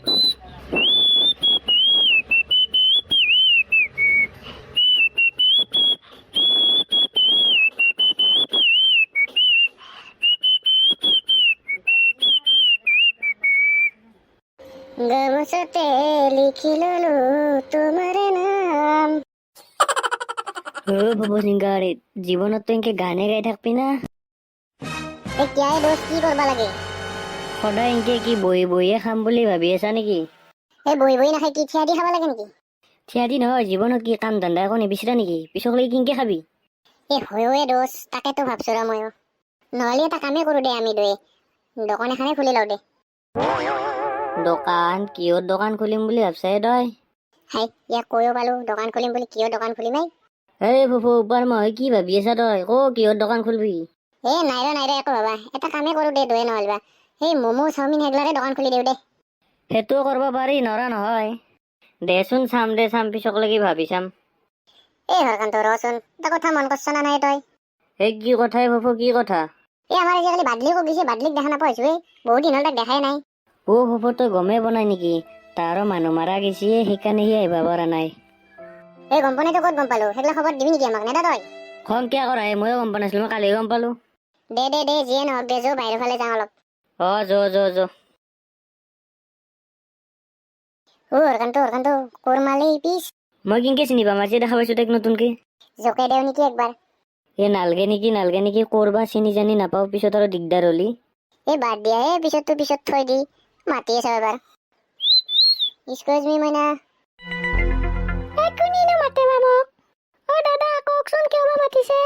গামোচাতে লিখি ললো তোমাৰ নাম। ভৱসিংগাৰ জীৱনত তো এনেকে গানে গাই থাকবি না? এতিয়াই দোষ কি কৰবা লাগে? সদায় এনেকে কি বহি বহিয়ে খাম বুলি ভাবি আছা নেকি? এই বহি বহি নাখাই কি থিয়া দি খাব লাগে নেকি? থিয়া দি নহয়, জীৱনত কি কাম ধান্দা একো নিবিচাৰা নেকি? পিছক লাগি কিনকে খাবি? হয়ে দোষ, তাকেতো ভাবছো ৰ ময়ো। নহলে এটা কামেই কৰো দে, আমি দুয়ে দোকান এখানে খুলি লওঁ দে। দোকান? কিহৰ দোকান খুলিম বুলি ভাবছাই তই? হাই, ইয়াক কৈও পালো দোকান খুলিম বুলি, কিয় দোকান খুলিম? এই ফুফু উপাৰ মই কি ভাবি আছা তই? কিহৰ দোকান খুলবি? নাই ৰে একো ভাবা, এটা কামেই কৰো দে দুয়ে নহলবা। সেই ম'ম' চাওমিন সেইগিলাৰে দোকান খুলি দিওঁ দে। সেইটো কৰিব পাৰি, নৰা নহয়। দেচোন চাম পিছক লাগি ভাবি চাম। হৰকান্ত ৰচোন, এটা কথা মন কৰছ না নাই তই? কি কথাই ফুফু, কি কথা? আমাৰ আজিকালি বাদলিক গৈছে, বাদলিক দেখা নাপাইছো। বহুত দিন হল তাক দেখাই নাই। ফুফু তই গমেই বনাই নেকি? তাৰো মানুহ মাৰা গেছি, সেইকাৰণে সি আহিব পৰা নাই। গম পোৱা নাই? ক'ত গম পালো? সেইগিলা খবৰ দিবি নেকি আমাক? নেদা তই? খং কিয় কৰা? ময়ো গম পোৱা নাছিলো, মই কালিহে গম পালো। দে যিয়ে নহওক দে, যো বাহিৰৰ ফালে যাওঁ অলপ। যো। হৰকান্ত কোৰমালি পিছ। মই কিনকে চিনি পাম? আজি দেখা পাইছো তাইক নতুনকে। জোকে দেও নেকি একবাৰ? নালগে নেকি কৰবা চিনি জানি নাপাও, পিছত আৰু দিগদাৰ হলি। বাদ দিয়া পিছত থৈ দি মাতি আছ এবাৰ। এক্সকিউজ মি মইনা। কোনেনো মাতে মোক? দাদা কওকচোন কিয় বা মাতিছে?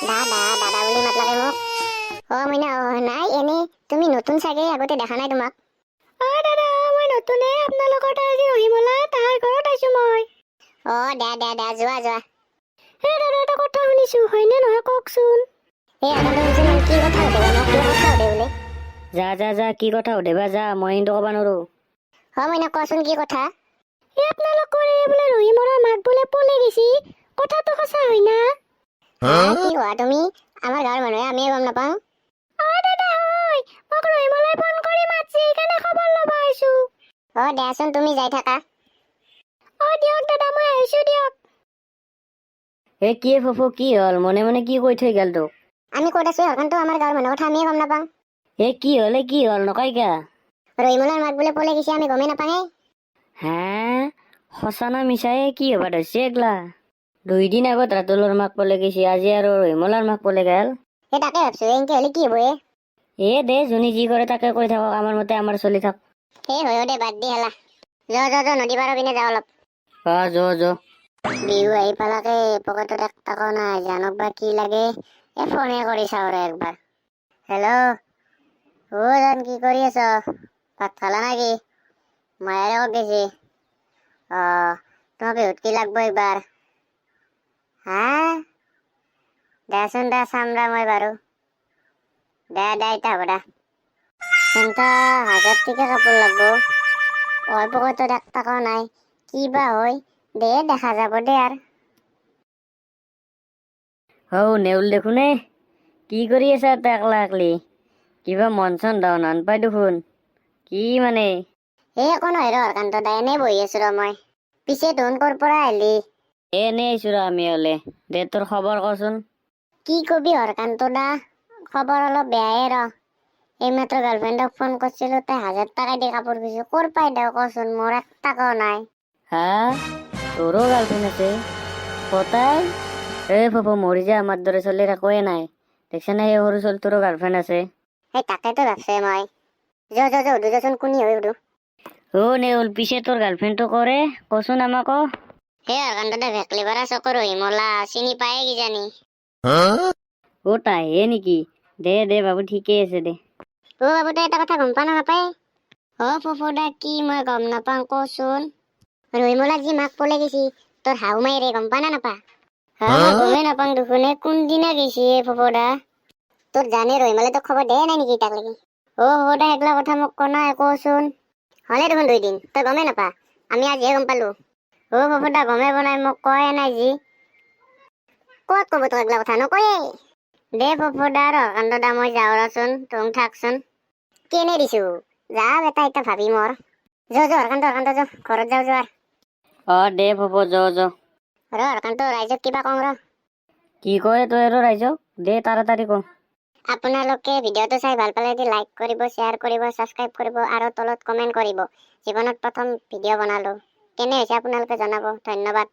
দাদা বুলি মাতলাকে মোক? মইনা নাই, এনে তুমি নতুন চাগে, আগতে দেখা নাই তোমাক। দাদা মই নতুনে, আপোনালোকৰ তাৰ আজি ৰহিমলা তাহাৰ ঘৰত আছো মই। দে যোৱা। দাদা এটা কথা শুনিছো, হয়নে নহয় কওকচোন? কি কথা সুধে বোলে? যা কি কথা সুধিবা যা, মই কিন্তু ক'বা নোৱাৰো। মইনা কোৱাচোন কি কথা? আপোনালোকৰ বোলে ৰহিমলাৰ মাক বোলে পলে গেছি, কথাটো সঁচা হয় না? কি কোৱা তুমি? আমাৰ গাঁৱৰ মানুহে আমিয়ে গম নাপাওঁ। দাদা হয়, মোক ৰহিমলাই ফোন কৰি মাতছি, সেইকাৰণে খবৰ ল'ব আহিছো। দেচোন তুমি যাই থাকা। দিয়ক দাদা, মই আহিছো দিয়ক। কি ফুফু কি হ'ল? মনে মনে কি কৈ থৈ গেল তোক? আমি ক'ত আছো হৰকান্ত, আমাৰ গাঁৱৰ মানুহৰ কথা আমিয়ে গম নাপাওঁ। কি হ'ল নকয় কিয়া? ৰহিমলাৰ মাক বোলে পলে গেছি, আমি গমেই নাপাঙে। হে সঁচা না মিছাই? কি হবা ধৰছি এগলা? 2 দিন আগত ৰাতুলৰ মাক পলে গেছি, আজি আৰু ৰহিমলাৰ মাক পলে গেল। তাকে ভাবছো, এনকে হলে কি হব? দে যোনে যি কৰে তাকে কৈ থাকক, আমাৰ মতে আমাৰ চলি থাক। হয় দে, বাদ দি হেলা। যা নদী পাৰৰ পিনে যাওঁ অলপ। যো। বিহু আহি পালাকে, পকেটত 1 টকাও নাই, জানক বা কি লাগে। ফোনে কৰি চাওঁ ৰে একবাৰ। হেল্ল', জান কি কৰি আছ? ভাত খালা নাকি? মায়েৰে ক'ত গেছি? তোমাৰ বিহুত কি লাগব এইবাৰ? দেচোন চাম মই বাৰু। দে ইতা হ'ব দে। তেন্তে 1000 টকীয়া কাপোৰ লাগব। পকেটত 1 টকাও নাই, কি বা হয়? দেখা যাব দে আর। নেউল দেখোন কি কৰি আছা একলা একলি? কিবা মন চন দাও নাপাই দেখোন। কি মানে? একো নহয় ৰ হৰকান্ত দা, এনেই বহি আছো ৰ মই। পিছে তোন ক'ৰ পৰা আহিলি? এনেই আহিছো ৰ আমি হলে। দে তোৰ খবৰ কচোন। কি কবি হৰকান্ত দা, খবৰ অলপ বেয়াই ৰ। এইমাত্ৰ গাৰ্লফ্ৰেণ্ডক ফোন কৰিছিলো, তাই 1000 টকা দি কাপোৰ কিনিছো। ক'ৰ পাই দেও কচোন, মোৰ 1 টকাও নাই। তোৰো গাৰ্লফ্ৰেণ্ড আছে? কতাই ফুফু মৰি যা, আমাৰ দৰে ছোৱালীৰ একোৱে নাই। দেখছা নাই সেই সৰু ছোৱালীটোৰো গাৰ্লফ্ৰেণ্ড আছে। তাকেতো ভাবছে মই। সুধোচোন কোনি হয় সুধো। নেউল, পিছে তোৰ গাৰ্লফ্ৰেণ্ডটো কৰে কচোন আমাকো। হৰকান্ত দা, ভেকলি পাৰা চকৰ ৰহিমলা চিনি পায়ে কিজানি। তাইহে নেকি? দে বাবু, ঠিকেই আছে দে। বাবু দা, এটা কথা গম পা না নাপায়? ফুফু দা, কি মই গম নাপাওঁ কচোন? ৰহিমলাক যি মাক পলে গেছি, তোৰ হাও মাইৰে, গম পা না নাপা? গমেই নাপাং দেখোন। কোনদিনা গেছি ফুফু দা? তোৰ জানে ৰহিমলে তোক খবৰ দে নাই নেকি তাক লাগি? ফুফু দা, সেইগলা কথা মোক নাই কচোন। হলে দেখোন 2 দিন, তই গমেই নাপা? আমি আজিহে গম পালো। ফুফু দা, গমেই বনাই মোক কয়ে নাই যি। ক'ত কব তোক এগলা কথা? নকয়ে। দে ফুফু দা আৰু হৰকান্ত দা, মই যাওঁ ৰচোন, তুম থাকচোন। কেনে দিছো? যা বেটা, এতিয়া ভাবি মৰ। হৰকান্ত যা ঘৰত যাওঁ যোৱাৰ দে ফপো য হৰকান্ত ৰাইজক কিবা কওঁ কি কয় তই আৰু ৰাইজক দে তাড়াতাড়ি ক আপোনালোকে ভিডিঅ'টো চাই ভাল পালে লাইক কৰিব শ্বেয়াৰ কৰিব ছাবস্ক্ৰাইব কৰিব আৰু তলত কমেণ্ট কৰিব জীৱনত প্ৰথম ভিডিঅ' বনালো কেনে হৈছে আপোনালোকে জনাব ধন্যবাদ